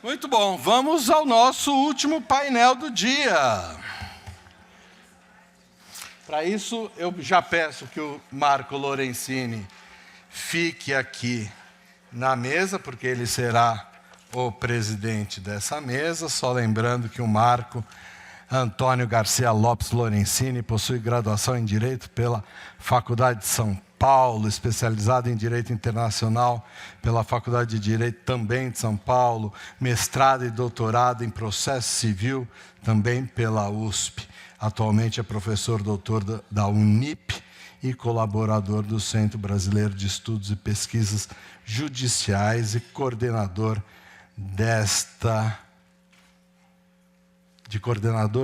Muito bom, vamos ao nosso último painel do dia. Para isso, eu já peço que o Marco Lorenzini fique aqui na mesa, porque ele será o presidente dessa mesa. Só lembrando que o Marco Antônio Garcia Lopes Lorenzini possui graduação em Direito pela Faculdade de São Paulo, especializado em Direito Internacional pela Faculdade de Direito também de São Paulo, mestrado e doutorado em Processo Civil também pela USP. Atualmente é professor doutor da Unip e colaborador do Centro Brasileiro de Estudos e Pesquisas Judiciais e coordenador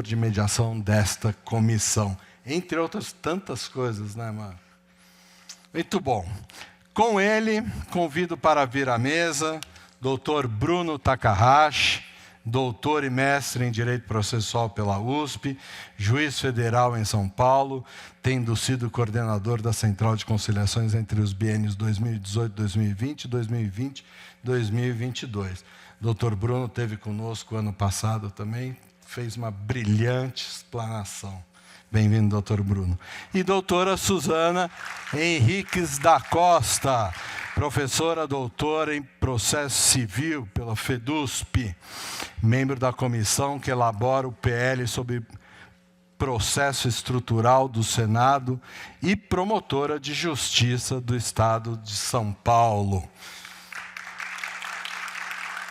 de mediação desta comissão. Entre outras tantas coisas, né, mano? Muito bom. Com ele, convido para vir à mesa Dr. Bruno Takahashi, doutor e mestre em Direito Processual pela USP, juiz federal em São Paulo, tendo sido coordenador da Central de Conciliações entre os biênios 2018-2020 e 2020-2022. Dr. Bruno esteve conosco ano passado também, fez uma brilhante explanação. Bem-vindo, doutor Bruno. E doutora Suzana Henriques da Costa, professora doutora em Processo Civil pela FEDUSP, membro da comissão que elabora o PL sobre processo estrutural do Senado e promotora de Justiça do Estado de São Paulo.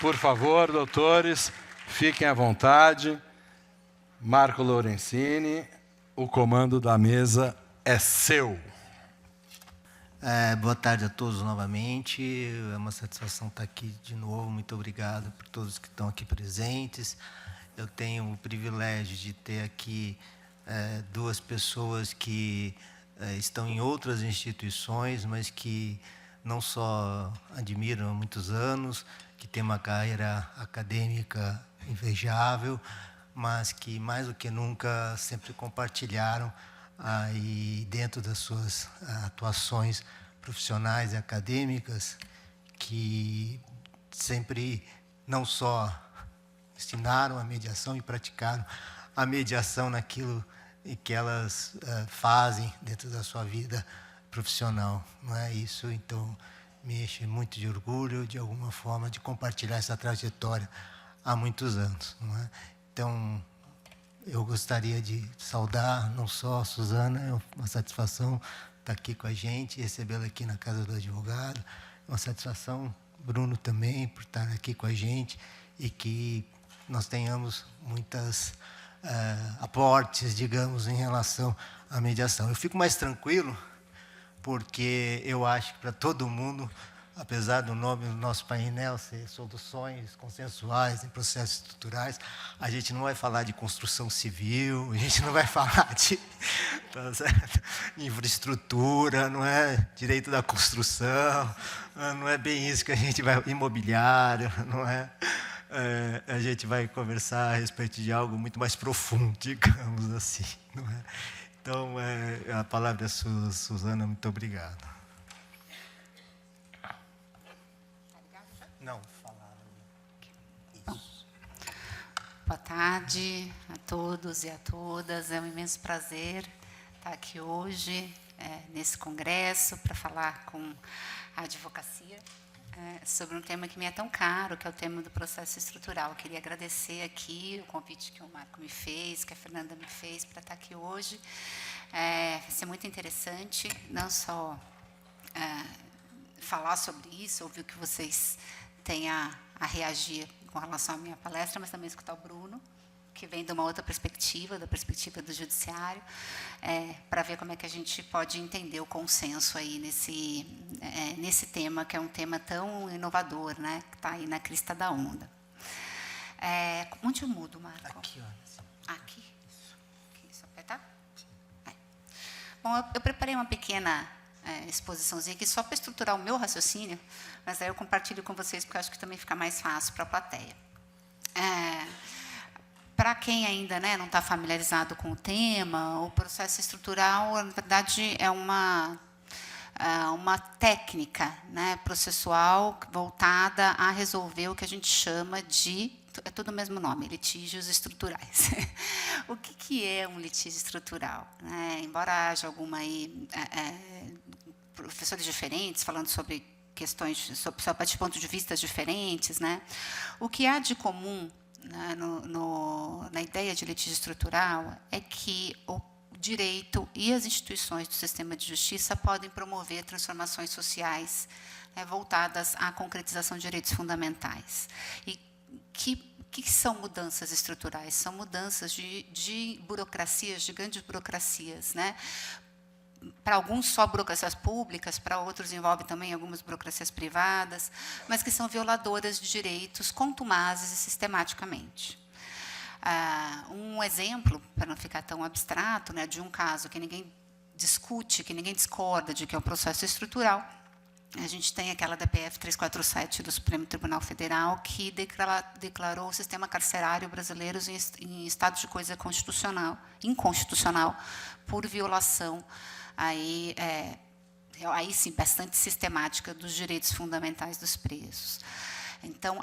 Por favor, doutores, fiquem à vontade. Marco Lorenzini, o comando da mesa é seu. Boa tarde a todos novamente. É uma satisfação estar aqui de novo. Muito obrigado por todos que estão aqui presentes. Eu tenho o privilégio de ter aqui duas pessoas que estão em outras instituições, mas que não só admiram há muitos anos, que têm uma carreira acadêmica invejável, mas que, mais do que nunca, sempre compartilharam aí dentro das suas atuações profissionais e acadêmicas, que sempre não só ensinaram a mediação e praticaram a mediação naquilo que elas fazem dentro da sua vida profissional. Não é isso? Então, me enche muito de orgulho, de alguma forma, de compartilhar essa trajetória há muitos anos. Não é? Então, eu gostaria de saudar não só a Suzana, é uma satisfação estar aqui com a gente, recebê-la aqui na Casa do Advogado. É uma satisfação, Bruno, também, por estar aqui com a gente e que nós tenhamos muitos aportes, digamos, em relação à mediação. Eu fico mais tranquilo porque eu acho que para todo mundo, apesar do nome do nosso painel ser Soluções Consensuais em Processos Estruturais, a gente não vai falar de construção civil, a gente não vai falar de infraestrutura, não é direito da construção, não é bem isso que a gente vai... imobiliário, não é? A gente vai conversar a respeito de algo muito mais profundo, digamos assim, não é? Então, a palavra é sua, Suzana, muito obrigado. Não, falaram. Isso. Boa tarde a todos e a todas. É um imenso prazer estar aqui hoje, nesse congresso, para falar com a advocacia sobre um tema que me é tão caro, que é o tema do processo estrutural. Eu queria agradecer aqui o convite que o Marco me fez, que a Fernanda me fez, para estar aqui hoje. Vai ser muito interessante, não só falar sobre isso, ouvir o que vocês têm a reagir com relação à minha palestra, mas também escutar o Bruno, que vem de uma outra perspectiva, da perspectiva do judiciário, para ver como é que a gente pode entender o consenso aí nesse tema, que é um tema tão inovador, né, que está aí na crista da onda. Onde eu mudo, Marco? Aqui, ó. Aqui? Isso, apertar? Bom, eu preparei uma pequena exposiçãozinha aqui só para estruturar o meu raciocínio, mas aí eu compartilho com vocês porque eu acho que também fica mais fácil para a plateia. Para quem ainda não está familiarizado com o tema, o processo estrutural, na verdade, é uma uma técnica, né, processual voltada a resolver o que a gente chama de, é tudo o mesmo nome, litígios estruturais. O que é um litígio estrutural? Embora haja alguma aí, professores diferentes falando sobre questões, de pontos de vista diferentes, né, o que há de comum, né, na ideia de litígio estrutural é que o direito e as instituições do sistema de justiça podem promover transformações sociais, né, voltadas à concretização de direitos fundamentais. E que são mudanças estruturais? São mudanças de burocracias, de grandes burocracias, né? Para alguns só burocracias públicas, para outros envolve também algumas burocracias privadas, mas que são violadoras de direitos contumazes e sistematicamente. Um exemplo, para não ficar tão abstrato, né, de um caso que ninguém discute, que ninguém discorda de que é um processo estrutural, a gente tem aquela DPF 347 do Supremo Tribunal Federal, que declarou o sistema carcerário brasileiro em estado de coisa inconstitucional, por violação aí sim, bastante sistemática dos direitos fundamentais dos presos. Então,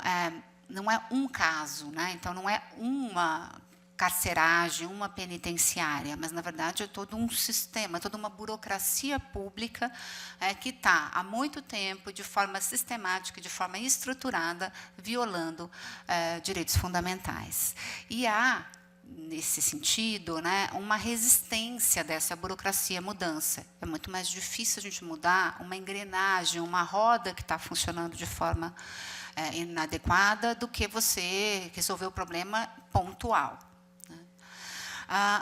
não é um caso, né? Então, não é uma carceragem, uma penitenciária, mas, na verdade, é todo um sistema, toda uma burocracia pública que está, há muito tempo, de forma sistemática, de forma estruturada, violando direitos fundamentais. E há, nesse sentido, né, uma resistência dessa burocracia à mudança. É muito mais difícil a gente mudar uma engrenagem, uma roda que está funcionando de forma inadequada do que você resolver o problema pontual.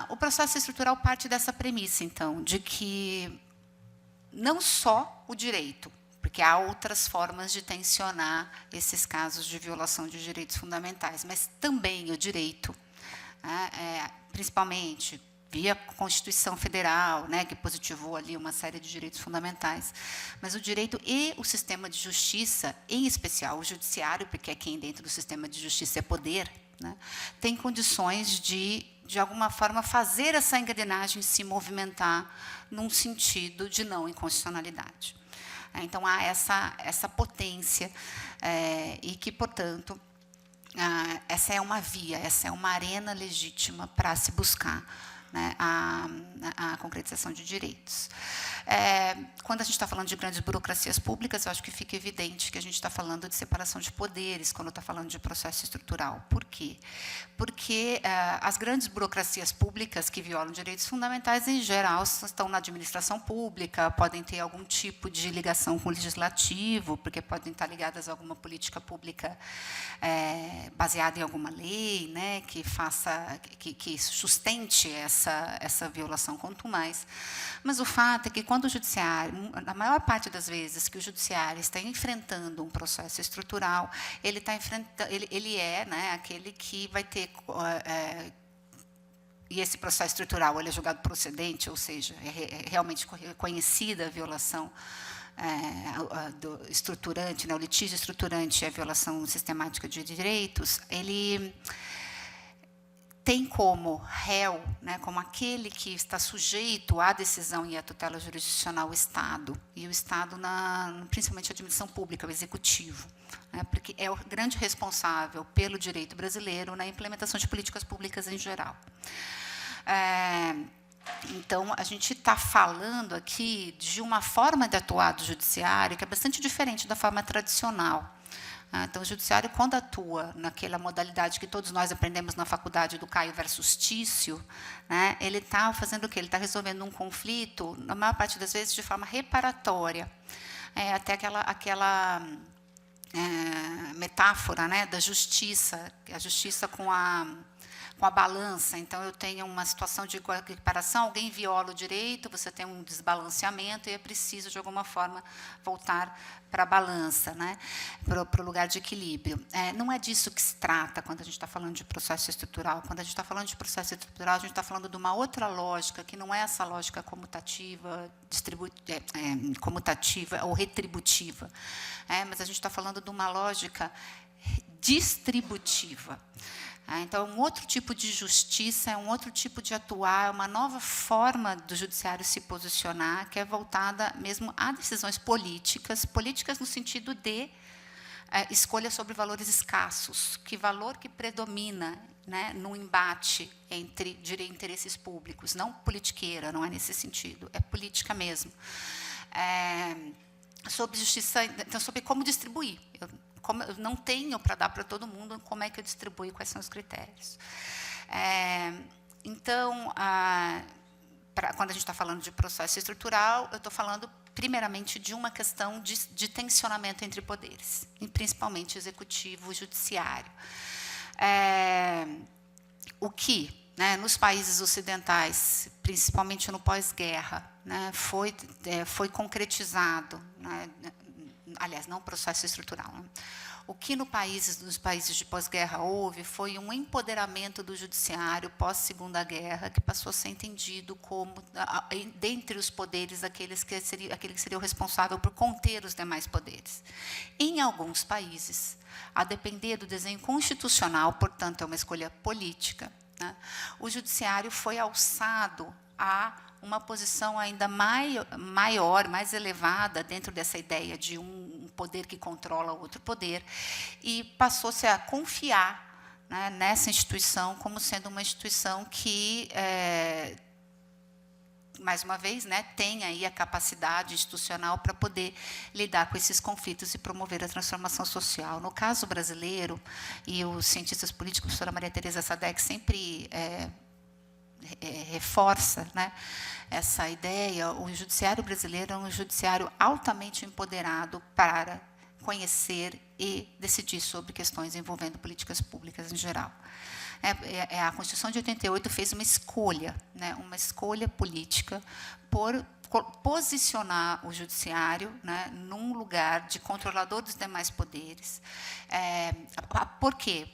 O processo estrutural parte dessa premissa, então, de que não só o direito, porque há outras formas de tensionar esses casos de violação de direitos fundamentais, mas também o direito, principalmente via Constituição Federal, né, que positivou ali uma série de direitos fundamentais, mas o direito e o sistema de justiça, em especial o judiciário, porque é quem dentro do sistema de justiça é poder, né, tem condições de alguma forma, fazer essa engrenagem se movimentar num sentido de não inconstitucionalidade. Então, há essa potência e que, portanto, essa é uma via, essa é uma arena legítima para se buscar, né, a concretização de direitos. Quando a gente está falando de grandes burocracias públicas, eu acho que fica evidente que a gente está falando de separação de poderes quando está falando de processo estrutural. Por quê? Porque as grandes burocracias públicas que violam direitos fundamentais, em geral, estão na administração pública, podem ter algum tipo de ligação com o legislativo, porque podem estar ligadas a alguma política pública baseada em alguma lei, né, que sustente essa violação contumaz. Mas o fato é que, quando o judiciário, na maior parte das vezes que o judiciário está enfrentando um processo estrutural, ele é, né, aquele que vai ter e esse processo estrutural ele é julgado procedente, ou seja, é realmente reconhecida a violação do estruturante, né, o litígio estruturante e a violação sistemática de direitos, ele tem como réu, né, como aquele que está sujeito à decisão e à tutela jurisdicional o Estado, e o Estado, principalmente a administração pública, o Executivo, né, porque é o grande responsável pelo direito brasileiro na implementação de políticas públicas em geral. Então, a gente está falando aqui de uma forma de atuar do judiciário que é bastante diferente da forma tradicional. Então, o judiciário, quando atua naquela modalidade que todos nós aprendemos na faculdade do Caio versus Tício, né, ele está fazendo o quê? Ele está resolvendo um conflito, na maior parte das vezes, de forma reparatória. Até aquela metáfora, né, da justiça, a justiça com a balança. Então, eu tenho uma situação de equiparação, alguém viola o direito, você tem um desbalanceamento e é preciso, de alguma forma, voltar para a balança, né, para o lugar de equilíbrio. Não é disso que se trata quando a gente está falando de processo estrutural. Quando a gente está falando de processo estrutural, a gente está falando de uma outra lógica, que não é essa lógica comutativa, comutativa ou retributiva, mas a gente está falando de uma lógica distributiva. Então, é um outro tipo de justiça, é um outro tipo de atuar, é uma nova forma do judiciário se posicionar, que é voltada mesmo a decisões políticas, políticas no sentido de escolha sobre valores escassos, que valor que predomina, né, no embate entre interesses públicos, não politiqueira, não é nesse sentido, é política mesmo. Sobre justiça, então, sobre como distribuir. Como eu não tenho para dar para todo mundo, como é que eu distribuo, quais são os critérios. Então, quando a gente está falando de processo estrutural, eu estou falando, primeiramente, de uma questão de tensionamento entre poderes, e principalmente executivo e judiciário. O que, né, nos países ocidentais, principalmente no pós-guerra, né, foi concretizado, né, aliás, não processo estrutural. Né? O que nos países de pós-guerra houve foi um empoderamento do judiciário pós-Segunda Guerra, que passou a ser entendido como, dentre os poderes, aquele que seria o responsável por conter os demais poderes. Em alguns países, a depender do desenho constitucional, portanto, é uma escolha política, né, o judiciário foi alçado a uma posição ainda maior, mais elevada, dentro dessa ideia de um poder que controla outro poder, e passou-se a confiar, né, nessa instituição como sendo uma instituição que, mais uma vez, né, tem aí a capacidade institucional para poder lidar com esses conflitos e promover a transformação social. No caso brasileiro, e os cientistas políticos, a professora Maria Tereza Sadek sempre reforça, né, essa ideia. O judiciário brasileiro é um judiciário altamente empoderado para conhecer e decidir sobre questões envolvendo políticas públicas em geral. A Constituição de 88 fez uma escolha, né, uma escolha política por posicionar o judiciário, né, num lugar de controlador dos demais poderes. Por quê?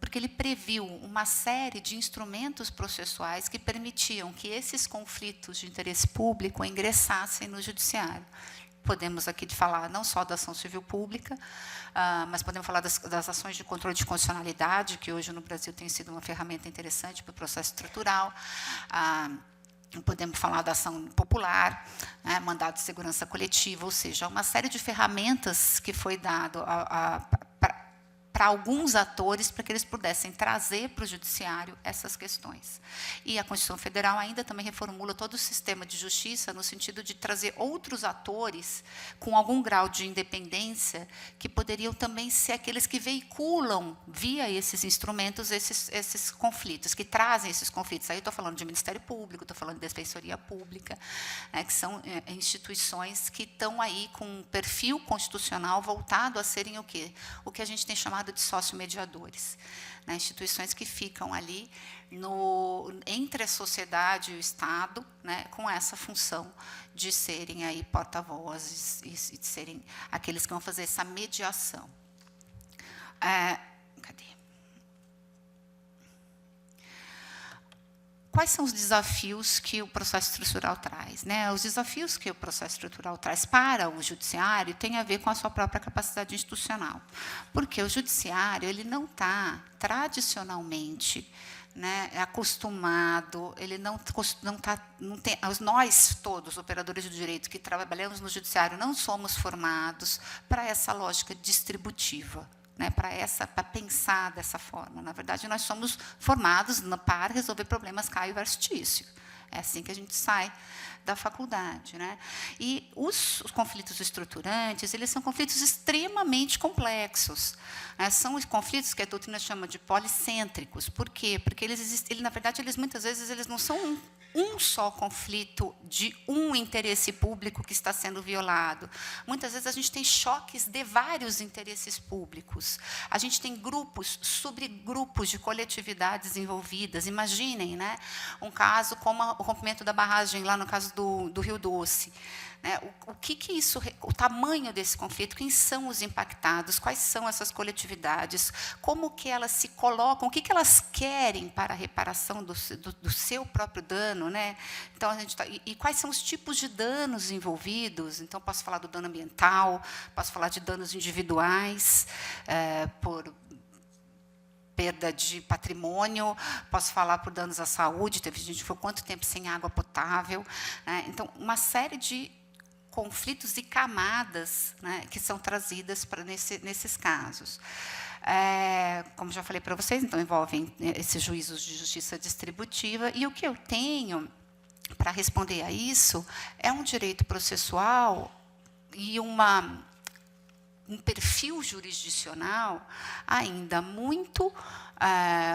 Porque ele previu uma série de instrumentos processuais que permitiam que esses conflitos de interesse público ingressassem no judiciário. Podemos aqui falar não só da ação civil pública, mas podemos falar das ações de controle de constitucionalidade, que hoje no Brasil tem sido uma ferramenta interessante para o processo estrutural. Podemos falar da ação popular, né, mandado de segurança coletiva, ou seja, uma série de ferramentas que foi dado para alguns atores, para que eles pudessem trazer para o judiciário essas questões. E a Constituição Federal ainda também reformula todo o sistema de justiça no sentido de trazer outros atores com algum grau de independência que poderiam também ser aqueles que veiculam, via esses instrumentos, esses conflitos, que trazem esses conflitos. Aí eu estou falando de Ministério Público, estou falando de Defensoria Pública, né, que são instituições que estão aí com um perfil constitucional voltado a serem o quê? O que a gente tem chamado de sócio-mediadores, né, instituições que ficam ali entre a sociedade e o Estado, né, com essa função de serem aí porta-vozes e de serem aqueles que vão fazer essa mediação. Cadê? Quais são os desafios que o processo estrutural traz? Né? Os desafios que o processo estrutural traz para o judiciário têm a ver com a sua própria capacidade institucional. Porque o judiciário ele não está, tradicionalmente, né, acostumado, ele não tem, nós todos, operadores do direito que trabalhamos no judiciário, não somos formados para essa lógica distributiva, né, para pensar dessa forma. Na verdade, nós somos formados para resolver problemas Caio versus Tício. É assim que a gente sai da faculdade, né? E os conflitos estruturantes, eles são conflitos extremamente complexos. Né? São conflitos que a doutrina chama de policêntricos. Por quê? Porque na verdade, muitas vezes eles não são um só conflito de um interesse público que está sendo violado. Muitas vezes a gente tem choques de vários interesses públicos. A gente tem grupos, subgrupos de coletividades envolvidas. Imaginem, né, um caso como o rompimento da barragem lá no caso do Rio Doce. Né? O tamanho desse conflito, quem são os impactados, quais são essas coletividades, como que elas se colocam, o que elas querem para a reparação do seu próprio dano, né? Então e quais são os tipos de danos envolvidos? Então posso falar do dano ambiental, posso falar de danos individuais perda de patrimônio, posso falar por danos à saúde, teve gente que ficou quanto tempo sem água potável, né? Então, uma série de conflitos e camadas, né, que são trazidas nesses casos. Como já falei para vocês, então, envolvem esses juízos de justiça distributiva, e o que eu tenho para responder a isso é um direito processual e um perfil jurisdicional ainda muito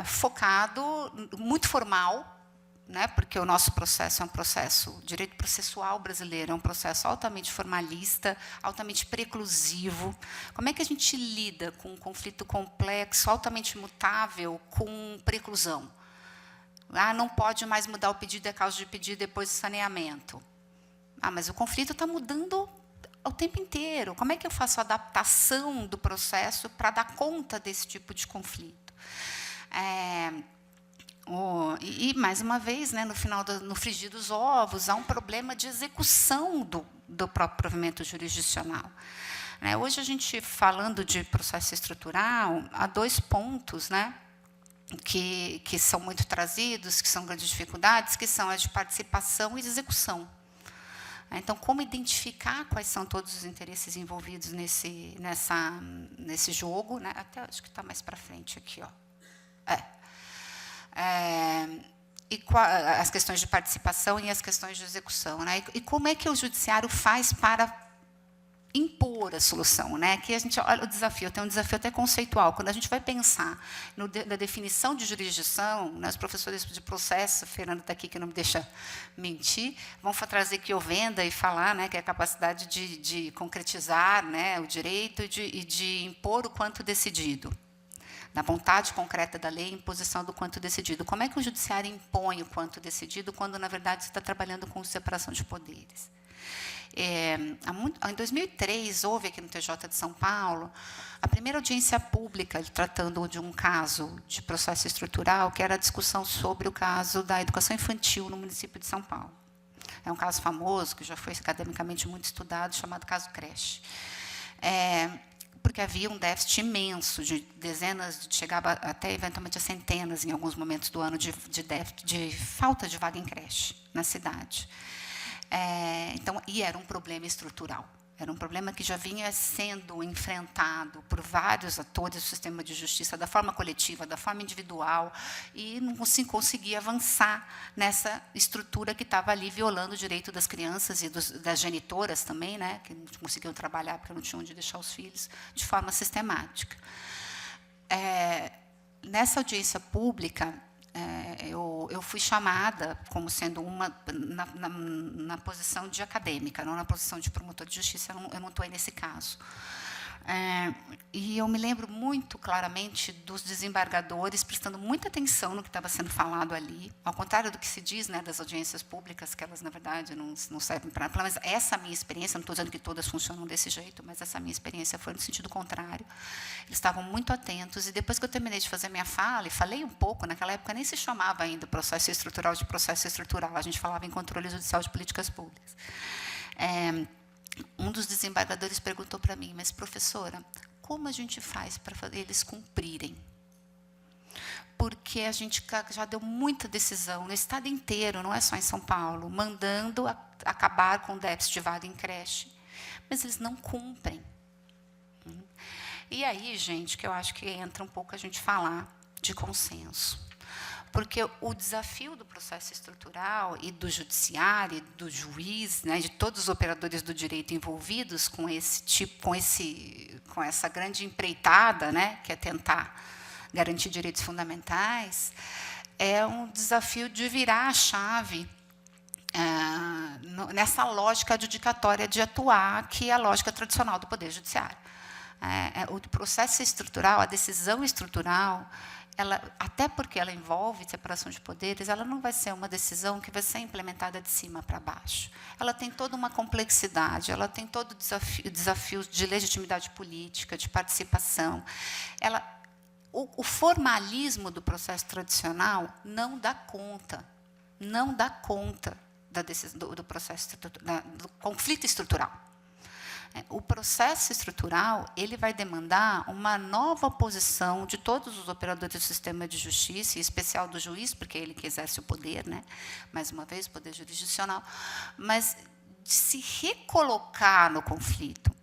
focado, muito formal, né, porque o nosso processo é um processo, o direito processual brasileiro é um processo altamente formalista, altamente preclusivo. Como é que a gente lida com um conflito complexo, altamente mutável, com preclusão? Não pode mais mudar o pedido, é causa de pedido depois do saneamento. Mas o conflito está mudando o tempo inteiro. Como é que eu faço a adaptação do processo para dar conta desse tipo de conflito? E, mais uma vez, né, no frigir dos ovos, há um problema de execução do próprio provimento jurisdicional. Hoje, a gente, falando de processo estrutural, há 2 pontos, né, que são muito trazidos, que são grandes dificuldades, que são as de participação e de execução. Então, como identificar quais são todos os interesses envolvidos nesse jogo, né? Até acho que está mais para frente aqui, ó. E as questões de participação e as questões de execução, né? E como é que o judiciário faz para impor a solução, né? Que a gente olha o desafio, tem um desafio até conceitual. Quando a gente vai pensar na definição de jurisdição, né, os professores de processo, Fernando está aqui que não me deixa mentir, vão trazer que eu venda e falar, né, que é a capacidade de concretizar, né, o direito e de impor o quanto decidido, da vontade concreta da lei, imposição do quanto decidido. Como é que o judiciário impõe o quanto decidido quando, na verdade, você está trabalhando com separação de poderes? Em 2003, houve aqui no TJ de São Paulo a primeira audiência pública tratando de um caso de processo estrutural, que era a discussão sobre o caso da educação infantil no município de São Paulo. É um caso famoso, que já foi academicamente muito estudado, chamado caso Creche. Porque havia um déficit imenso, de dezenas, chegava até eventualmente a centenas, em alguns momentos do ano, de falta de vaga em creche na cidade. Então, e era um problema estrutural. Era um problema que já vinha sendo enfrentado por vários atores do sistema de justiça, da forma coletiva, da forma individual, e não se conseguia avançar nessa estrutura que estava ali violando o direito das crianças e das genitoras também, né, que não conseguiam trabalhar porque não tinham onde deixar os filhos, de forma sistemática. Nessa audiência pública, eu fui chamada como sendo na posição de acadêmica, não na posição de promotor de justiça, eu não estou aí nesse caso. E eu me lembro muito claramente dos desembargadores prestando muita atenção no que estava sendo falado ali, ao contrário do que se diz, né, das audiências públicas, que elas, na verdade, não servem para nada. Mas essa minha experiência, não estou dizendo que todas funcionam desse jeito, mas essa minha experiência foi no sentido contrário. Eles estavam muito atentos, e depois que eu terminei de fazer minha fala, e falei um pouco, naquela época nem se chamava ainda processo estrutural de processo estrutural, a gente falava em controle judicial de políticas públicas. Um dos desembargadores perguntou para mim, mas, professora, como a gente faz para eles cumprirem? Porque a gente já deu muita decisão no estado inteiro, não é só em São Paulo, mandando acabar com o déficit de vaga em creche, mas eles não cumprem. E aí, gente, que eu acho que entra um pouco a gente falar de consenso. Porque o desafio do processo estrutural e do judiciário, do juiz, né, de todos os operadores do direito envolvidos com essa grande empreitada, né, que é tentar garantir direitos fundamentais, é um desafio de virar a chave nessa lógica adjudicatória de atuar, que é a lógica tradicional do Poder Judiciário. O processo estrutural, a decisão estrutural, até porque ela envolve separação de poderes, ela não vai ser uma decisão que vai ser implementada de cima para baixo. Ela tem toda uma complexidade, ela tem todo desafios de legitimidade política, de participação. O formalismo do processo tradicional não dá conta do processo do conflito estrutural. O processo estrutural ele vai demandar uma nova posição de todos os operadores do sistema de justiça, em especial do juiz, porque é ele que exerce o poder, né? Mais uma vez, o poder jurisdicional, mas de se recolocar no conflito.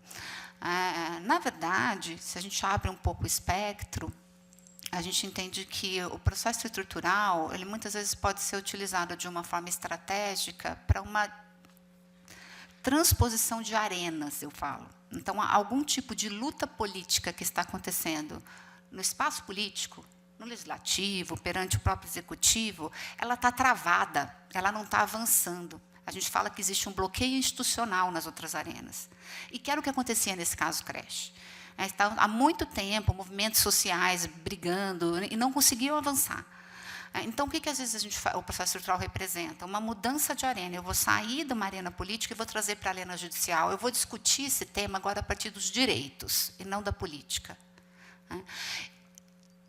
Na verdade, se a gente abre um pouco o espectro, a gente entende que o processo estrutural, ele muitas vezes pode ser utilizado de uma forma estratégica para uma transposição de arenas, eu falo. Então, há algum tipo de luta política que está acontecendo no espaço político, no legislativo, perante o próprio executivo, ela está travada, ela não está avançando. A gente fala que existe um bloqueio institucional nas outras arenas. E que era o que acontecia nesse caso creche. Há muito tempo, movimentos sociais brigando e não conseguiam avançar. Então, o que às vezes o processo estrutural representa? Uma mudança de arena. Eu vou sair de uma arena política e vou trazer para a arena judicial. Eu vou discutir esse tema agora a partir dos direitos e não da política.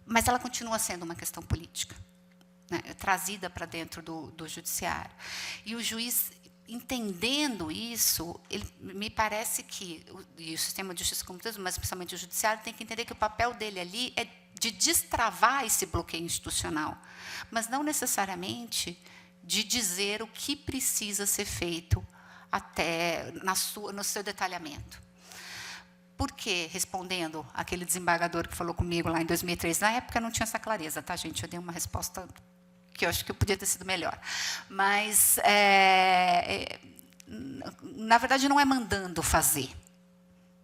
Mas ela continua sendo uma questão política, né, trazida para dentro do judiciário. E o juiz, entendendo isso, me parece que o sistema de justiça como todo, mas principalmente o judiciário, tem que entender que o papel dele ali é de destravar esse bloqueio institucional, mas não necessariamente de dizer o que precisa ser feito até no seu detalhamento. Por quê? Respondendo aquele desembargador que falou comigo lá em 2003, na época eu não tinha essa clareza, tá, gente? Eu dei uma resposta que eu acho que podia ter sido melhor. Mas, na verdade, não é mandando fazer.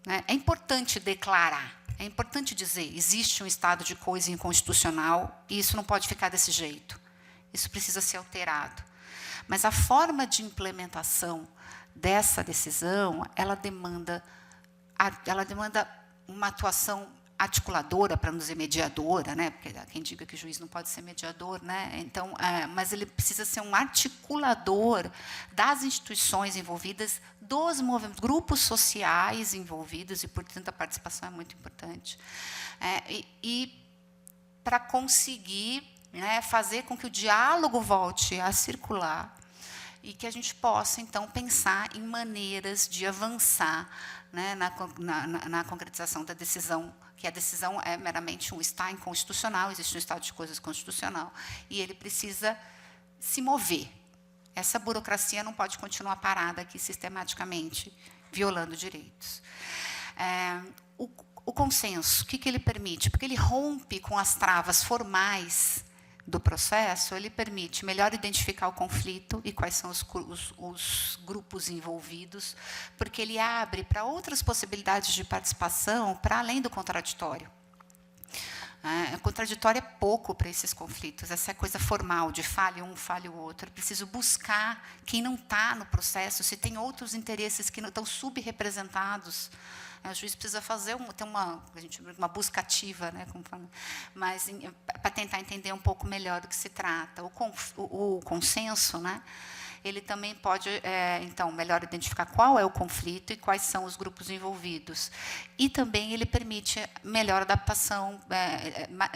Né? É importante declarar, é importante dizer, existe um estado de coisa inconstitucional e isso não pode ficar desse jeito. Isso precisa ser alterado. Mas a forma de implementação dessa decisão, ela demanda uma atuação articuladora, para não dizer mediadora, né? Porque há quem diga que o juiz não pode ser mediador, né? Então, mas ele precisa ser um articulador das instituições envolvidas, dos grupos sociais envolvidos, e, portanto, a participação é muito importante. E para conseguir, né, fazer com que o diálogo volte a circular e que a gente possa, então, pensar em maneiras de avançar, né, na concretização da decisão, que a decisão é meramente está inconstitucional, existe um estado de coisas constitucional, e ele precisa se mover. Essa burocracia não pode continuar parada aqui sistematicamente, violando direitos. O consenso, o que ele permite? Porque ele rompe com as travas formais do processo, ele permite melhor identificar o conflito e quais são os grupos envolvidos, porque ele abre para outras possibilidades de participação para além do contraditório. O contraditório é pouco para esses conflitos, essa é coisa formal, de fale um, fale o outro. É preciso buscar quem não está no processo, se tem outros interesses que não estão subrepresentados. O juiz precisa ter uma busca ativa, né, como fala, mas para tentar entender um pouco melhor do que se trata. O consenso, né, ele também pode, então, melhor identificar qual é o conflito e quais são os grupos envolvidos. E também ele permite melhor adaptação,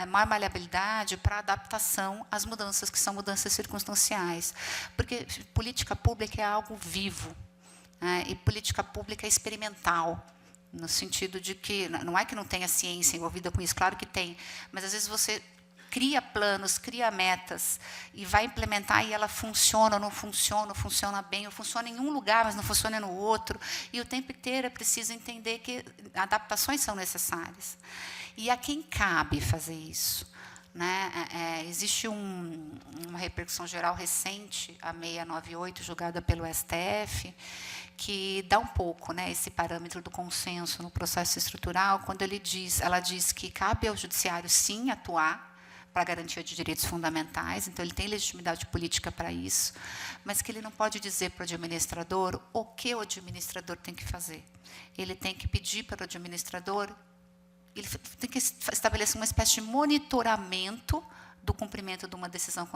maior maleabilidade para adaptação às mudanças que são mudanças circunstanciais. Porque política pública é algo vivo, né, e política pública é experimental, no sentido de que não é que não tenha ciência envolvida com isso, claro que tem, mas às vezes você cria planos, cria metas e vai implementar e ela funciona ou não funciona bem, ou funciona em um lugar, mas não funciona no outro, e o tempo inteiro é preciso entender que adaptações são necessárias. E a quem cabe fazer isso? Né? Existe uma repercussão geral recente, a 698, julgada pelo STF, que dá um pouco, né, esse parâmetro do consenso no processo estrutural, quando ela diz que cabe ao judiciário, sim, atuar para a garantia de direitos fundamentais, então ele tem legitimidade política para isso, mas que ele não pode dizer para o administrador o que o administrador tem que fazer. Ele tem que pedir para o administrador, ele tem que estabelecer uma espécie de monitoramento do cumprimento de uma decisão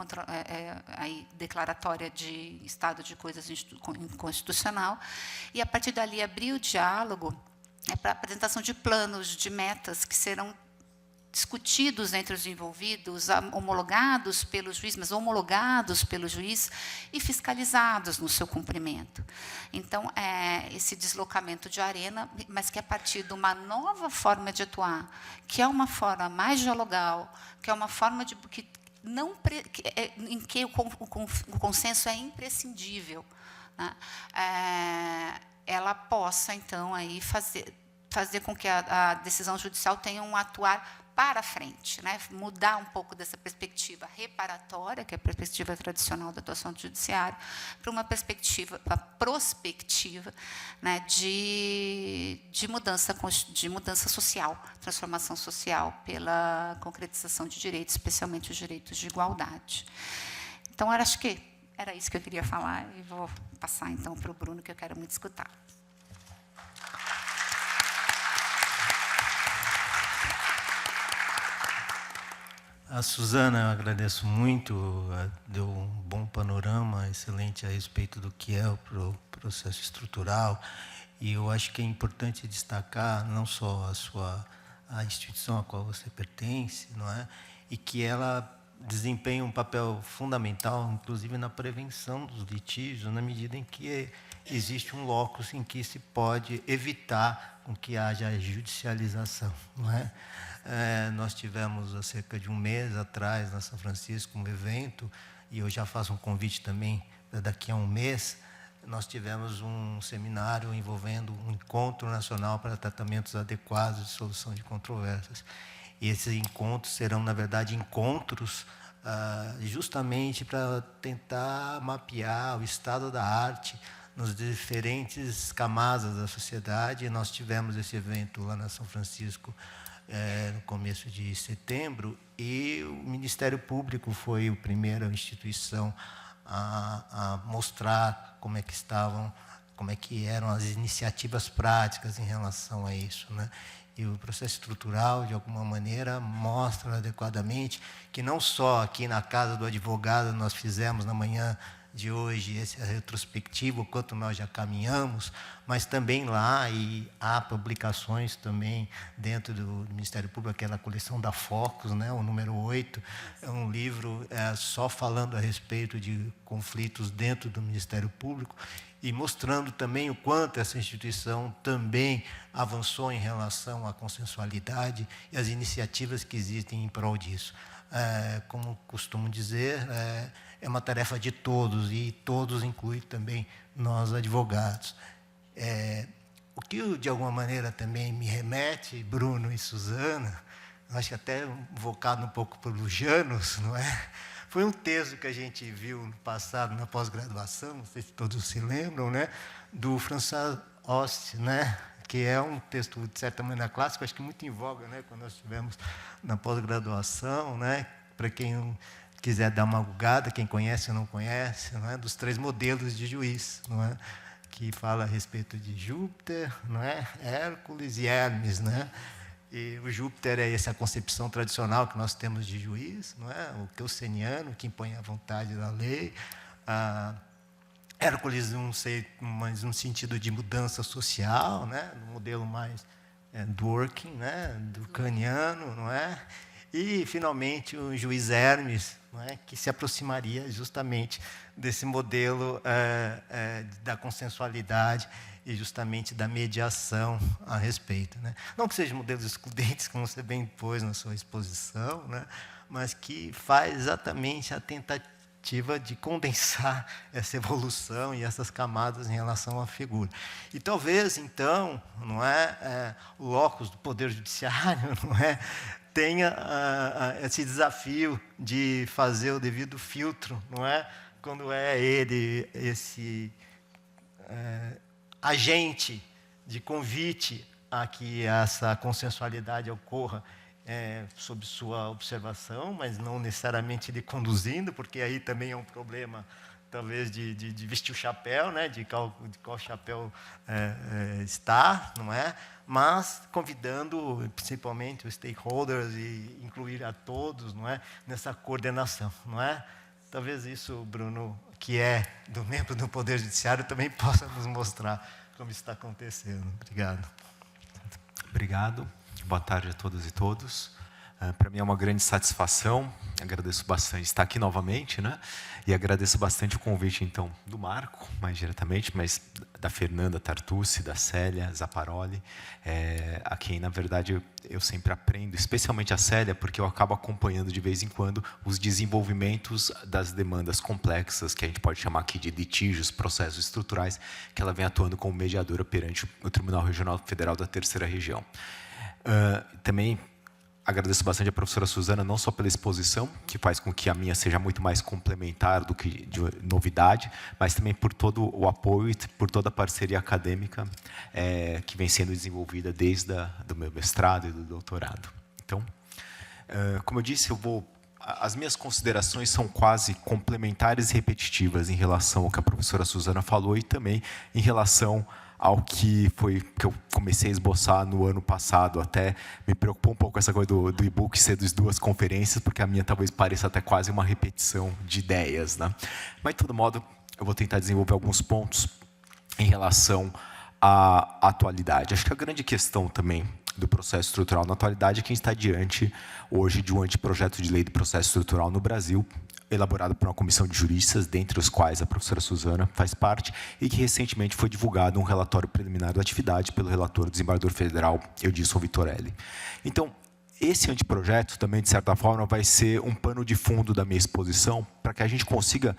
declaratória de estado de coisas inconstitucional, e, a partir dali, abrir o diálogo para a apresentação de planos, de metas que serão discutidos entre os envolvidos, homologados pelo juiz, mas homologados pelo juiz e fiscalizados no seu cumprimento. Então, esse deslocamento de arena, mas que a partir de uma nova forma de atuar, que é uma forma mais dialogal, que é uma forma em que o consenso é imprescindível, né? Ela possa, então, aí fazer com que a decisão judicial tenha um atuar para frente, né? Mudar um pouco dessa perspectiva reparatória, que é a perspectiva tradicional da atuação do judiciário, para uma perspectiva, uma prospectiva, né, de mudança social, transformação social pela concretização de direitos, especialmente os direitos de igualdade. Então, eu acho que era isso que eu queria falar, e vou passar, então, para o Bruno, que eu quero muito escutar. A Suzana, eu agradeço muito, deu um bom panorama excelente a respeito do que é o processo estrutural, e eu acho que é importante destacar não só a instituição a qual você pertence, não é? E que ela desempenha um papel fundamental, inclusive na prevenção dos litígios, na medida em que existe um locus em que se pode evitar com que haja judicialização, não é? Nós tivemos, há cerca de um mês atrás, na São Francisco, um evento, e eu já faço um convite também para daqui a um mês. Nós tivemos um seminário envolvendo um encontro nacional para tratamentos adequados de solução de controvérsias. E esses encontros serão, na verdade, encontros justamente para tentar mapear o estado da arte nas diferentes camadas da sociedade. E nós tivemos esse evento lá na São Francisco, no começo de setembro, e o Ministério Público foi a primeira instituição a mostrar como é que eram as iniciativas práticas em relação a isso, né? E o processo estrutural, de alguma maneira, mostra adequadamente que não só aqui na Casa do Advogado nós fizemos na manhã de hoje esse retrospectivo, quanto nós já caminhamos, mas também lá, e há publicações também dentro do Ministério Público, aquela coleção da Focus, né, o número 8, é um livro só falando a respeito de conflitos dentro do Ministério Público, e mostrando também o quanto essa instituição também avançou em relação à consensualidade e as iniciativas que existem em prol disso. Como costumo dizer, é uma tarefa de todos, e todos inclui também nós, advogados. O que, de alguma maneira, também me remete, Bruno e Suzana, acho que até invocado um pouco pelo Janus, não é? Foi um texto que a gente viu no passado, na pós-graduação, não sei se todos se lembram, né? Do François Hoste, né? Que é um texto, de certa maneira, clássico, acho que muito em voga, né? Quando nós estivemos na pós-graduação, né? Para quem quiser dar uma bugada, quem conhece ou não conhece, não é? Dos 3 modelos de juiz, não é? Que fala a respeito de Júpiter, não é? Hércules e Hermes, né? E o Júpiter é essa concepção tradicional que nós temos de juiz, não é? O kelseniano, que impõe a vontade da lei. Hércules, não sei, mas um sentido de mudança social, né? Um modelo mais Dworkin, né? Durkheimiano, não é? E, finalmente, o juiz Hermes, não é? Que se aproximaria justamente desse modelo da consensualidade e justamente da mediação a respeito, né? Não que sejam modelos excludentes, como você bem pôs na sua exposição, né? Mas que faz exatamente a tentativa de condensar essa evolução e essas camadas em relação à figura. E talvez, então, não é, o locus do Poder Judiciário, não é, tenha esse desafio de fazer o devido filtro, não é, quando é ele esse agente de convite a que essa consensualidade ocorra sob sua observação, mas não necessariamente lhe conduzindo, porque aí também é um problema, talvez, de vestir o chapéu, né, de qual chapéu está, não é? Mas convidando principalmente os stakeholders e incluir a todos, não é, nessa coordenação, não é? Talvez isso, Bruno, que é do membro do Poder Judiciário, também possa nos mostrar como isso está acontecendo. Obrigado. Obrigado. Boa tarde a todas e todos. Para mim é uma grande satisfação, agradeço bastante estar aqui novamente, né? E agradeço bastante o convite, então, do Marco, mais diretamente, mas da Fernanda Tartucci, da Célia Zapparoli, a quem, na verdade, eu sempre aprendo, especialmente a Célia, porque eu acabo acompanhando de vez em quando os desenvolvimentos das demandas complexas, que a gente pode chamar aqui de litígios, processos estruturais, que ela vem atuando como mediadora perante o Tribunal Regional Federal da Terceira Região. Também agradeço bastante a professora Suzana, não só pela exposição, que faz com que a minha seja muito mais complementar do que de novidade, mas também por todo o apoio e por toda a parceria acadêmica que vem sendo desenvolvida desde do meu mestrado e do doutorado. Então, como eu disse, as minhas considerações são quase complementares e repetitivas em relação ao que a professora Suzana falou e também em relação ao que eu comecei a esboçar no ano passado. Até me preocupou um pouco essa coisa do e-book ser das duas conferências, porque a minha talvez pareça até quase uma repetição de ideias, né? Mas, de todo modo, eu vou tentar desenvolver alguns pontos em relação à atualidade. Acho que a grande questão também do processo estrutural na atualidade é que a gente está diante, hoje, de um anteprojeto de lei do processo estrutural no Brasil, elaborado por uma comissão de juristas, dentre os quais a professora Suzana faz parte, e que recentemente foi divulgado um relatório preliminar da atividade pelo relator desembargador federal Eudilson Vitorelli. Então, esse anteprojeto também, de certa forma, vai ser um pano de fundo da minha exposição para que a gente consiga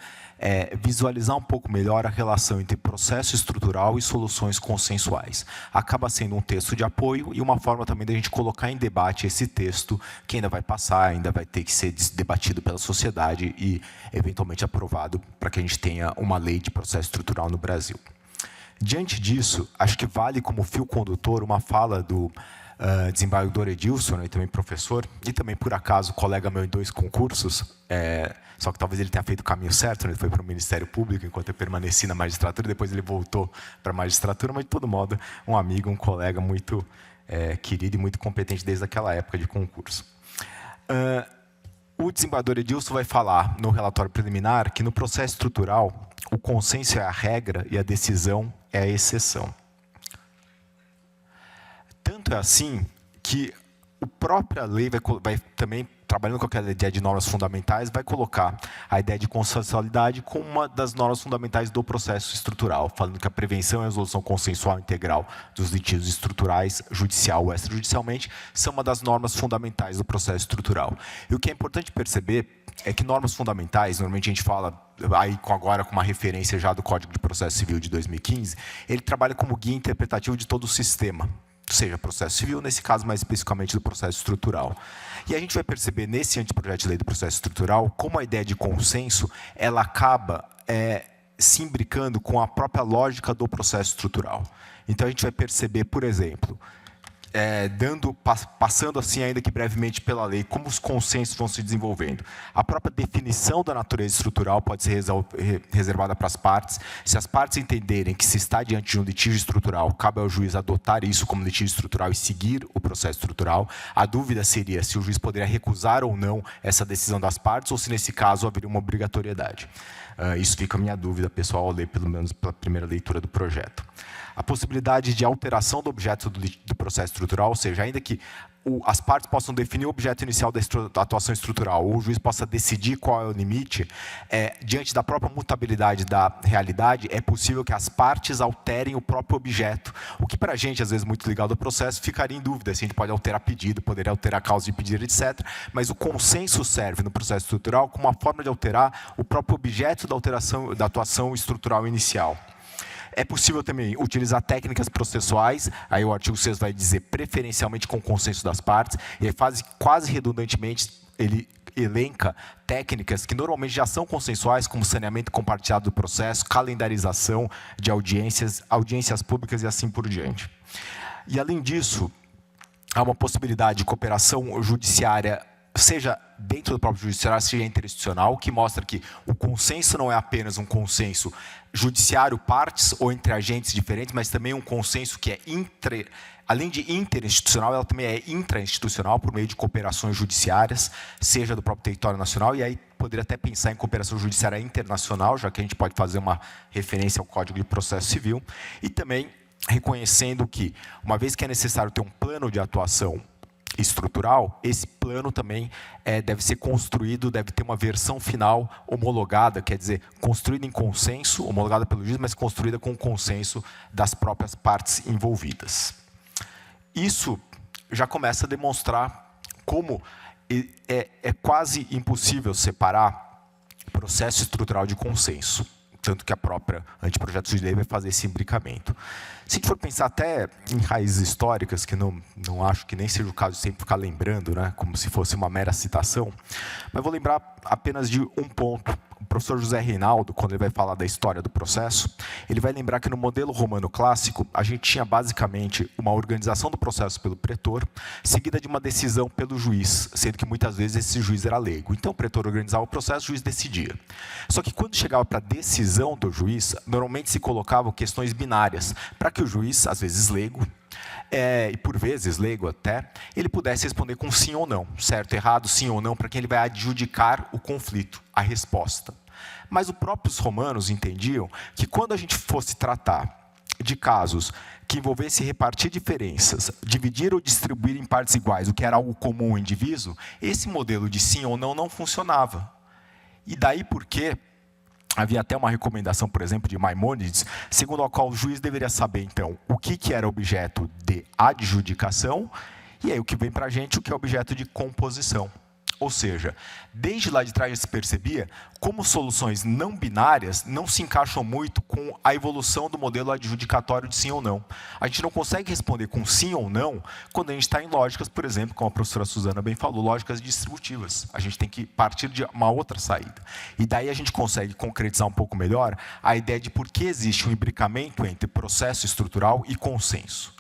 visualizar um pouco melhor a relação entre processo estrutural e soluções consensuais. Acaba sendo um texto de apoio e uma forma também da gente colocar em debate esse texto, que ainda vai passar, ainda vai ter que ser debatido pela sociedade e, eventualmente, aprovado para que a gente tenha uma lei de processo estrutural no Brasil. Diante disso, acho que vale como fio condutor uma fala do desembargador Eudilson, e também professor, e também, por acaso, colega meu em 2 concursos, só que talvez ele tenha feito o caminho certo, né? Ele foi para o Ministério Público, enquanto eu permaneci na magistratura, depois ele voltou para a magistratura, mas, de todo modo, um amigo, um colega muito querido e muito competente desde aquela época de concurso. O desembargador Eudilson vai falar, no relatório preliminar, que no processo estrutural, o consenso é a regra e a decisão é a exceção. Tanto é assim que a própria lei vai também, trabalhando com aquela ideia de normas fundamentais, vai colocar a ideia de consensualidade como uma das normas fundamentais do processo estrutural, falando que a prevenção e a resolução consensual integral dos litígios estruturais, judicial ou extrajudicialmente, são uma das normas fundamentais do processo estrutural. E o que é importante perceber é que normas fundamentais, normalmente a gente fala, aí agora com uma referência já do Código de Processo Civil de 2015, ele trabalha como guia interpretativo de todo o sistema, seja processo civil, nesse caso mais especificamente do processo estrutural. E a gente vai perceber nesse anteprojeto de lei do processo estrutural como a ideia de consenso ela acaba se imbricando com a própria lógica do processo estrutural. Então a gente vai perceber, por exemplo, passando assim ainda que brevemente pela lei, como os consensos vão se desenvolvendo. A própria definição da natureza estrutural pode ser reservada para as partes. Se as partes entenderem que se está diante de um litígio estrutural, cabe ao juiz adotar isso como litígio estrutural e seguir o processo estrutural. A dúvida seria se o juiz poderia recusar ou não essa decisão das partes, ou se nesse caso haveria uma obrigatoriedade. Isso fica a minha dúvida, pessoal, ao ler pelo menos pela primeira leitura do projeto. A possibilidade de alteração do objeto do processo estrutural, ou seja, ainda que as partes possam definir o objeto inicial da atuação estrutural, ou o juiz possa decidir qual é o limite, diante da própria mutabilidade da realidade, é possível que as partes alterem o próprio objeto, o que para a gente, às vezes muito ligado ao processo, ficaria em dúvida se a gente pode alterar pedido, poderia alterar causa de pedido, etc. Mas o consenso serve no processo estrutural como uma forma de alterar o próprio objeto da atuação estrutural inicial. É possível também utilizar técnicas processuais, aí o artigo 6 vai dizer preferencialmente com consenso das partes, e aí quase redundantemente ele elenca técnicas que normalmente já são consensuais, como saneamento compartilhado do processo, calendarização de audiências públicas e assim por diante. E além disso, há uma possibilidade de cooperação judiciária, seja dentro do próprio judiciário, seja interinstitucional, que mostra que o consenso não é apenas um consenso judiciário, partes ou entre agentes diferentes, mas também um consenso que é além de interinstitucional, ela também é intrainstitucional por meio de cooperações judiciárias, seja do próprio território nacional, e aí poderia até pensar em cooperação judiciária internacional, já que a gente pode fazer uma referência ao Código de Processo Civil, e também reconhecendo que, uma vez que é necessário ter um plano de atuação estrutural, esse plano também deve ser construído, deve ter uma versão final homologada, quer dizer, construída em consenso, homologada pelo juiz, mas construída com consenso das próprias partes envolvidas. Isso já começa a demonstrar como é quase impossível separar processo estrutural de consenso, tanto que a própria anteprojeto de lei vai fazer esse imbricamento. Se a gente for pensar até em raízes históricas, que não acho que nem seja o caso de sempre ficar lembrando, né, como se fosse uma mera citação, mas vou lembrar apenas de um ponto. O professor José Reinaldo, quando ele vai falar da história do processo, ele vai lembrar que no modelo romano clássico, a gente tinha basicamente uma organização do processo pelo pretor, seguida de uma decisão pelo juiz, sendo que muitas vezes esse juiz era leigo. Então o pretor organizava o processo, o juiz decidia. Só que quando chegava para a decisão do juiz, normalmente se colocavam questões binárias, para que o juiz, às vezes leigo, e por vezes leigo até, ele pudesse responder com sim ou não, certo, errado, sim ou não, para quem ele vai adjudicar o conflito, a resposta. Mas os próprios romanos entendiam que quando a gente fosse tratar de casos que envolvesse repartir diferenças, dividir ou distribuir em partes iguais, o que era algo comum ou indiviso, esse modelo de sim ou não funcionava. E daí porque havia até uma recomendação, por exemplo, de Maimônides, segundo a qual o juiz deveria saber, então, o que era objeto de adjudicação, e aí o que vem para a gente, o que é objeto de composição. Ou seja, desde lá de trás já se percebia como soluções não binárias não se encaixam muito com a evolução do modelo adjudicatório de sim ou não. A gente não consegue responder com sim ou não quando a gente está em lógicas, por exemplo, como a professora Suzana bem falou, lógicas distributivas. A gente tem que partir de uma outra saída. E daí a gente consegue concretizar um pouco melhor a ideia de por que existe um imbricamento entre processo estrutural e consenso.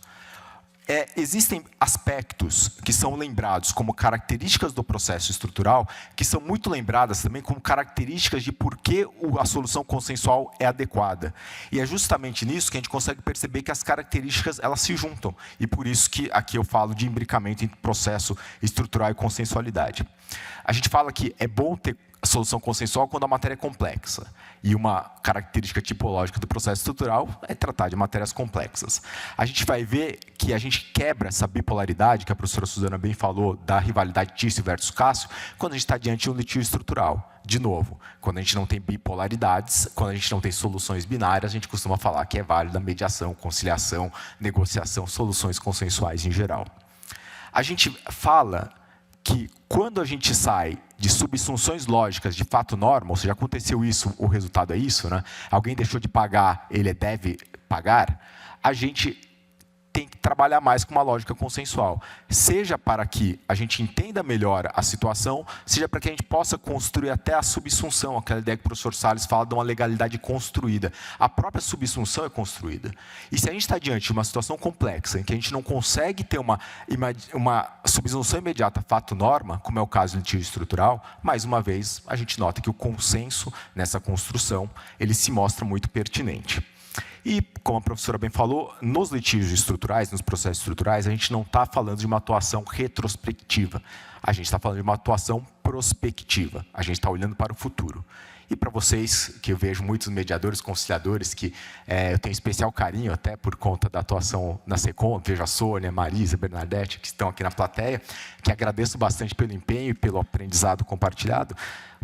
Existem aspectos que são lembrados como características do processo estrutural, que são muito lembradas também como características de por que a solução consensual é adequada. E é justamente nisso que a gente consegue perceber que as características elas se juntam. E por isso que aqui eu falo de imbricamento entre processo estrutural e consensualidade. A gente fala que é bom ter solução consensual quando a matéria é complexa. E uma característica tipológica do processo estrutural é tratar de matérias complexas. A gente vai ver que a gente quebra essa bipolaridade, que a professora Suzana bem falou, da rivalidade Tício versus Cássio, quando a gente está diante de um litígio estrutural. De novo, quando a gente não tem bipolaridades, quando a gente não tem soluções binárias, a gente costuma falar que é válida mediação, conciliação, negociação, soluções consensuais em geral. A gente fala que quando a gente sai de subsunções lógicas de fato-norma, ou seja, aconteceu isso, o resultado é isso, né? Alguém deixou de pagar, ele deve pagar, a gente tem que trabalhar mais com uma lógica consensual. Seja para que a gente entenda melhor a situação, seja para que a gente possa construir até a subsunção, aquela ideia que o professor Salles fala de uma legalidade construída. A própria subsunção é construída. E se a gente está diante de uma situação complexa, em que a gente não consegue ter uma subsunção imediata fato-norma, como é o caso do litígio estrutural, mais uma vez, a gente nota que o consenso nessa construção, ele se mostra muito pertinente. E, como a professora bem falou, nos litígios estruturais, nos processos estruturais, a gente não está falando de uma atuação retrospectiva. A gente está falando de uma atuação prospectiva. A gente está olhando para o futuro. E para vocês, que eu vejo muitos mediadores, conciliadores, que eu tenho especial carinho até por conta da atuação na SECOM, vejo a Sônia, Marisa, Bernadette, que estão aqui na plateia, que agradeço bastante pelo empenho e pelo aprendizado compartilhado.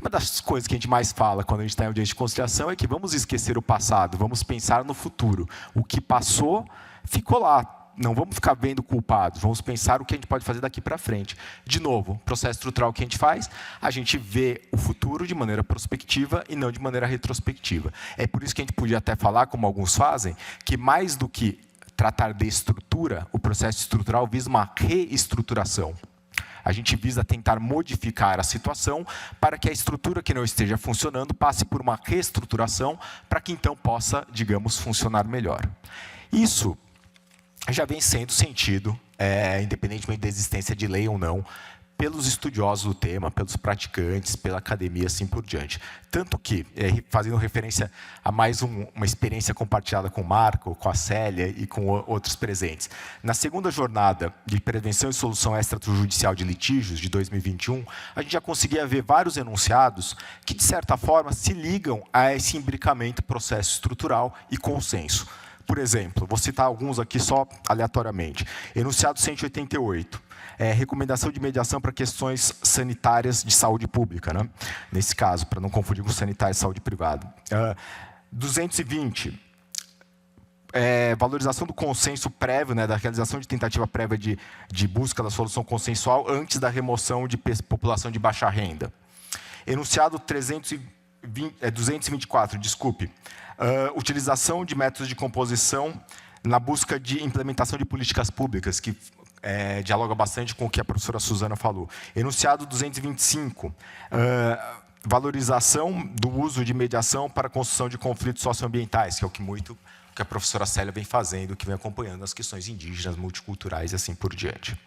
Uma das coisas que a gente mais fala quando a gente está em audiência de conciliação é que vamos esquecer o passado, vamos pensar no futuro. O que passou, ficou lá. Não vamos ficar vendo culpados, vamos pensar o que a gente pode fazer daqui para frente. De novo, processo estrutural que a gente faz, a gente vê o futuro de maneira prospectiva e não de maneira retrospectiva. É por isso que a gente podia até falar, como alguns fazem, que mais do que tratar de estrutura, o processo estrutural visa uma reestruturação. A gente visa tentar modificar a situação para que a estrutura que não esteja funcionando passe por uma reestruturação para que então possa, digamos, funcionar melhor. Isso já vem sendo sentido, independentemente da existência de lei ou não, pelos estudiosos do tema, pelos praticantes, pela academia, assim por diante. Tanto que, fazendo referência a mais uma experiência compartilhada com o Marco, com a Célia e com outros presentes. Na segunda jornada de prevenção e solução extrajudicial de litígios, de 2021, a gente já conseguia ver vários enunciados que, de certa forma, se ligam a esse imbricamento processo estrutural e consenso. Por exemplo, vou citar alguns aqui só aleatoriamente. Enunciado 188. recomendação de mediação para questões sanitárias de saúde pública, né? Nesse caso, para não confundir com sanitária e saúde privada. 220, valorização do consenso prévio, né, da realização de tentativa prévia de busca da solução consensual antes da remoção de população de baixa renda. Enunciado 224, desculpe. Utilização de métodos de composição na busca de implementação de políticas públicas, que dialoga bastante com o que a professora Suzana falou. Enunciado 225, valorização do uso de mediação para a construção de conflitos socioambientais, que é o que a professora Célia vem fazendo, que vem acompanhando as questões indígenas, multiculturais e assim por diante.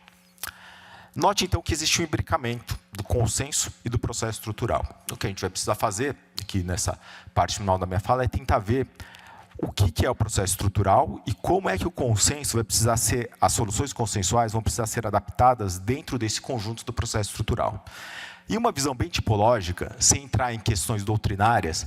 Note, então, que existe um imbricamento do consenso e do processo estrutural. O que a gente vai precisar fazer, aqui nessa parte final da minha fala, é tentar ver o que é o processo estrutural e como é que o consenso vai precisar ser, as soluções consensuais vão precisar ser adaptadas dentro desse conjunto do processo estrutural. E uma visão bem tipológica, sem entrar em questões doutrinárias,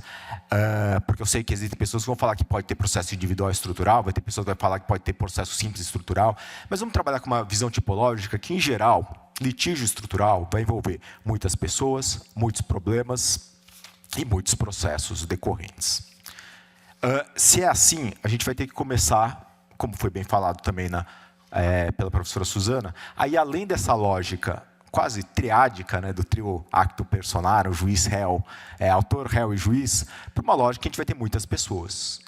porque eu sei que existem pessoas que vão falar que pode ter processo individual estrutural, vai ter pessoas que vão falar que pode ter processo simples estrutural, mas vamos trabalhar com uma visão tipológica que, em geral, litígio estrutural vai envolver muitas pessoas, muitos problemas e muitos processos decorrentes. Se é assim, a gente vai ter que começar, como foi bem falado também pela professora Suzana, aí além dessa lógica quase triádica, né, do trio acto personarum, juiz, réu, autor, réu e juiz, para uma lógica que a gente vai ter muitas pessoas.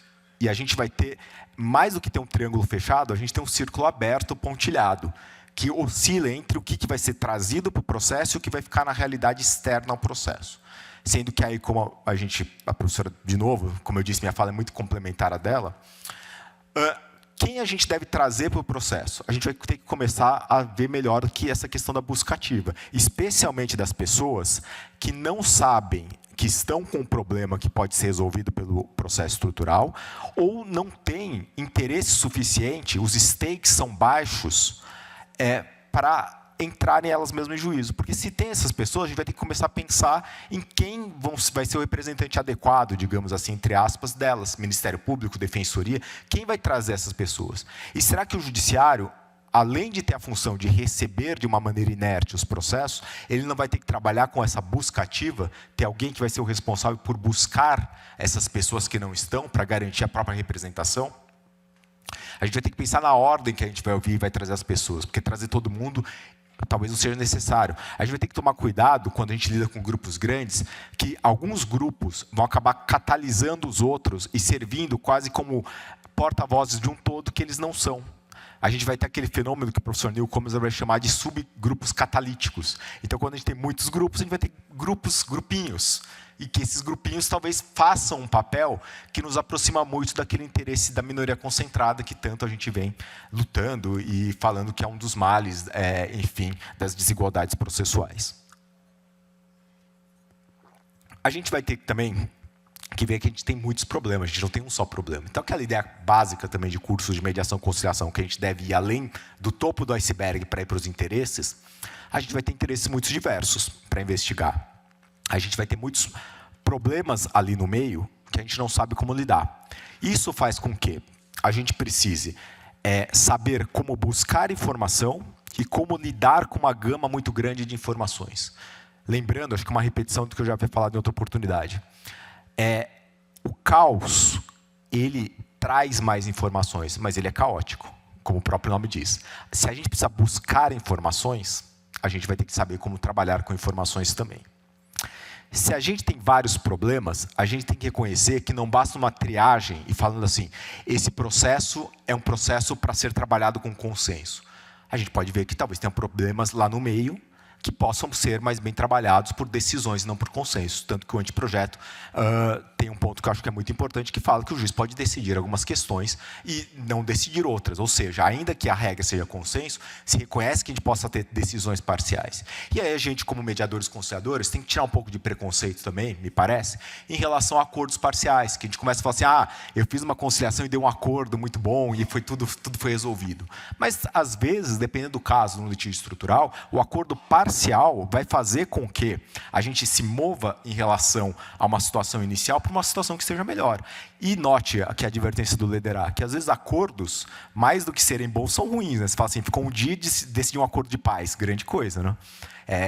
E a gente vai ter, mais do que ter um triângulo fechado, a gente tem um círculo aberto, pontilhado, que oscila entre o que vai ser trazido para o processo e o que vai ficar na realidade externa ao processo. Sendo que aí, como a professora, de novo, como eu disse, minha fala é muito complementar à dela, quem a gente deve trazer para o processo? A gente vai ter que começar a ver melhor que essa questão da busca ativa, especialmente das pessoas que não sabem que estão com um problema que pode ser resolvido pelo processo estrutural ou não têm interesse suficiente, os stakes são baixos, para entrarem elas mesmas em juízo. Porque se tem essas pessoas, a gente vai ter que começar a pensar em quem vai ser o representante adequado, digamos assim, entre aspas, delas. Ministério Público, Defensoria, quem vai trazer essas pessoas? E será que o Judiciário, além de ter a função de receber de uma maneira inerte os processos, ele não vai ter que trabalhar com essa busca ativa, ter alguém que vai ser o responsável por buscar essas pessoas que não estão, para garantir a própria representação? A gente vai ter que pensar na ordem que a gente vai ouvir e vai trazer as pessoas, porque trazer todo mundo talvez não seja necessário. A gente vai ter que tomar cuidado, quando a gente lida com grupos grandes, que alguns grupos vão acabar catalisando os outros e servindo quase como porta-vozes de um todo que eles não são. A gente vai ter aquele fenômeno que o professor Neil Comes vai chamar de subgrupos catalíticos. Então, quando a gente tem muitos grupos, a gente vai ter grupinhos. E que esses grupinhos talvez façam um papel que nos aproxima muito daquele interesse da minoria concentrada que tanto a gente vem lutando e falando que é um dos males, enfim, das desigualdades processuais. A gente vai ter também que ver que a gente tem muitos problemas, a gente não tem um só problema. Então, aquela ideia básica também de cursos de mediação e conciliação, que a gente deve ir além do topo do iceberg para ir para os interesses, a gente vai ter interesses muito diversos para investigar. A gente vai ter muitos problemas ali no meio que a gente não sabe como lidar. Isso faz com que a gente precise saber como buscar informação e como lidar com uma gama muito grande de informações. Lembrando, acho que uma repetição do que eu já havia falado em outra oportunidade. O caos, ele traz mais informações, mas ele é caótico, como o próprio nome diz. Se a gente precisa buscar informações, a gente vai ter que saber como trabalhar com informações também. Se a gente tem vários problemas, a gente tem que reconhecer que não basta uma triagem e falando assim, esse processo é um processo para ser trabalhado com consenso. A gente pode ver que talvez tenha problemas lá no meio que possam ser mais bem trabalhados por decisões e não por consenso. Tanto que o anteprojeto tem um ponto que eu acho que é muito importante, que fala que o juiz pode decidir algumas questões e não decidir outras. Ou seja, ainda que a regra seja consenso, se reconhece que a gente possa ter decisões parciais. E aí a gente, como mediadores conciliadores, tem que tirar um pouco de preconceito também, me parece, em relação a acordos parciais, que a gente começa a falar assim, eu fiz uma conciliação e dei um acordo muito bom e tudo foi resolvido. Mas, às vezes, dependendo do caso, no litígio estrutural, o acordo parcial parcial vai fazer com que a gente se mova em relação a uma situação inicial para uma situação que seja melhor. E note aqui a advertência do Lederach, que às vezes acordos, mais do que serem bons, são ruins. Né? Você fala assim, ficou um dia de decidir um acordo de paz, grande coisa. Né?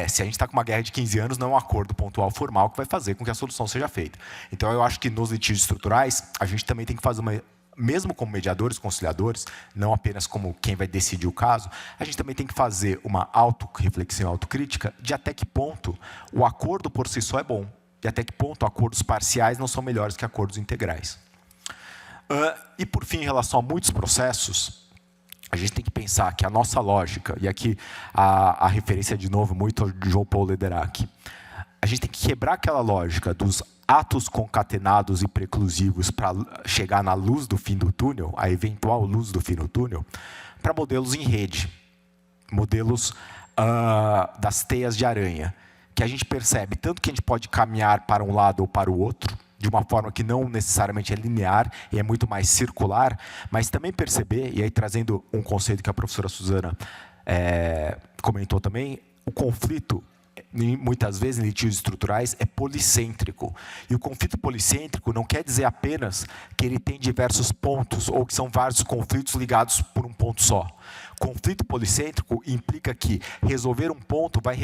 Se a gente está com uma guerra de 15 anos, não é um acordo pontual formal que vai fazer com que a solução seja feita. Então, eu acho que nos litígios estruturais, a gente também tem que fazer uma... Mesmo como mediadores, conciliadores, não apenas como quem vai decidir o caso, a gente também tem que fazer uma autorreflexão, autocrítica, de até que ponto o acordo por si só é bom, e até que ponto acordos parciais não são melhores que acordos integrais. E, por fim, em relação a muitos processos, a gente tem que pensar que a nossa lógica, e aqui a referência de novo muito ao João Paul Lederach, a gente tem que quebrar aquela lógica dos atos concatenados e preclusivos para chegar na luz do fim do túnel, a eventual luz do fim do túnel, para modelos em rede, modelos das teias de aranha, que a gente percebe tanto que a gente pode caminhar para um lado ou para o outro, de uma forma que não necessariamente é linear e é muito mais circular, mas também perceber, e aí trazendo um conceito que a professora Suzana comentou também, o conflito, muitas vezes em litígios estruturais, é policêntrico. E o conflito policêntrico não quer dizer apenas que ele tem diversos pontos, ou que são vários conflitos ligados por um ponto só. Conflito policêntrico implica que resolver um ponto vai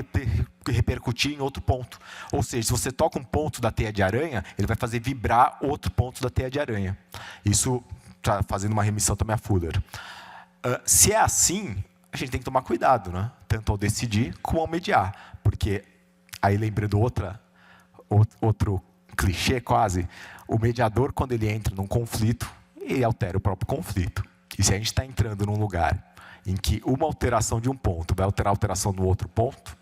repercutir em outro ponto. Ou seja, se você toca um ponto da teia de aranha, ele vai fazer vibrar outro ponto da teia de aranha. Isso está fazendo uma remissão também a Fuller. Se é assim, a gente tem que tomar cuidado, né? Tanto ao decidir como ao mediar. Porque, aí lembrando outro clichê quase, o mediador, quando ele entra num conflito, ele altera o próprio conflito. E se a gente está entrando num lugar em que uma alteração de um ponto vai alterar a alteração do outro ponto,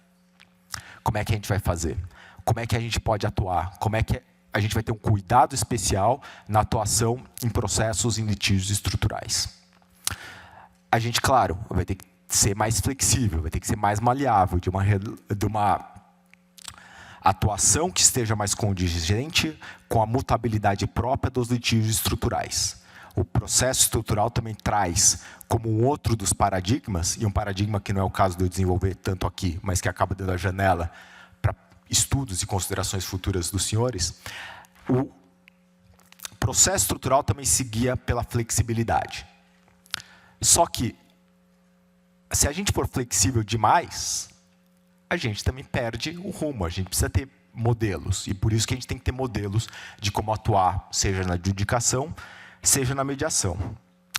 como é que a gente vai fazer? Como é que a gente pode atuar? Como é que a gente vai ter um cuidado especial na atuação em processos em litígios estruturais? A gente, claro, vai ter que ser mais flexível, vai ter que ser mais maleável, de uma atuação que esteja mais condigente com a mutabilidade própria dos litígios estruturais. O processo estrutural também traz, como um outro dos paradigmas, e um paradigma que não é o caso de eu desenvolver tanto aqui, mas que acaba dando a janela para estudos e considerações futuras dos senhores, o processo estrutural também se guia pela flexibilidade. Só que, se a gente for flexível demais, a gente também perde o rumo. A gente precisa ter modelos. E por isso que a gente tem que ter modelos de como atuar, seja na adjudicação, seja na mediação.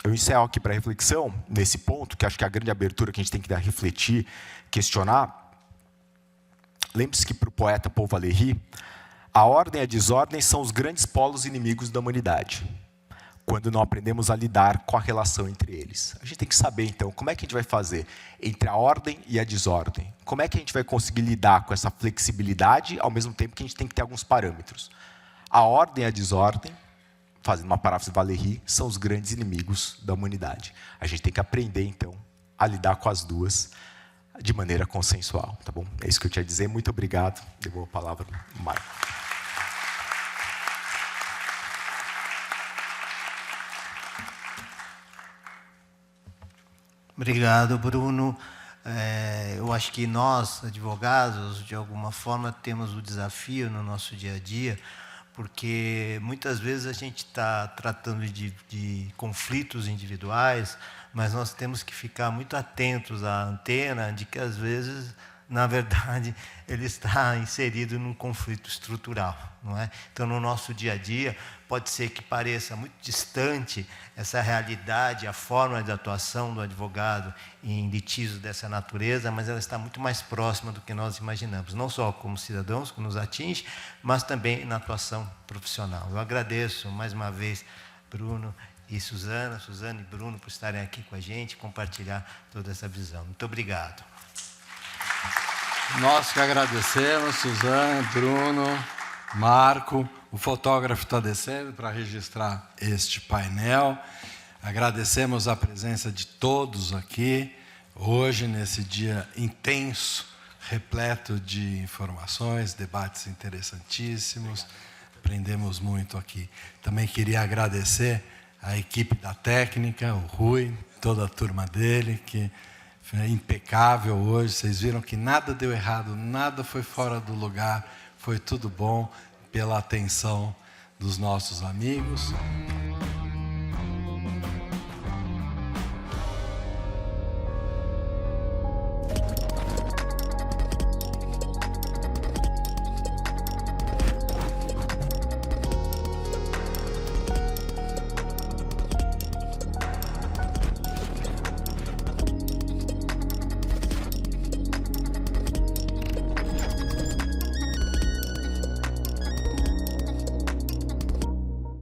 Eu encerro aqui para reflexão, nesse ponto, que acho que é a grande abertura que a gente tem que dar, refletir, questionar. Lembre-se que, para o poeta Paul Valéry, a ordem e a desordem são os grandes polos inimigos da humanidade, quando não aprendemos a lidar com a relação entre eles. A gente tem que saber, então, como é que a gente vai fazer entre a ordem e a desordem. Como é que a gente vai conseguir lidar com essa flexibilidade, ao mesmo tempo que a gente tem que ter alguns parâmetros. A ordem e a desordem, fazendo uma paráfrase de Valéry, são os grandes inimigos da humanidade. A gente tem que aprender, então, a lidar com as duas de maneira consensual. Tá bom? É isso que eu tinha a dizer. Muito obrigado. Devolvo a palavra ao Marco. Obrigado, Bruno. Eu acho que nós, advogados, de alguma forma, temos o desafio no nosso dia a dia, porque muitas vezes a gente está tratando de conflitos individuais, mas nós temos que ficar muito atentos à antena de que, às vezes, na verdade, ele está inserido num conflito estrutural, não é? Então, no nosso dia a dia, pode ser que pareça muito distante essa realidade, a forma de atuação do advogado em litígios dessa natureza, mas ela está muito mais próxima do que nós imaginamos, não só como cidadãos, que nos atinge, mas também na atuação profissional. Eu agradeço, mais uma vez, Bruno e Suzana e Bruno, por estarem aqui com a gente, compartilhar toda essa visão. Muito obrigado. Nós que agradecemos, Suzana, Bruno, Marco. O fotógrafo está descendo para registrar este painel. Agradecemos a presença de todos aqui, hoje, nesse dia intenso, repleto de informações, debates interessantíssimos. Aprendemos muito aqui. Também queria agradecer a equipe da técnica, o Rui, toda a turma dele, que impecável hoje. Vocês viram que nada deu errado, nada foi fora do lugar, foi tudo bom pela atenção dos nossos amigos.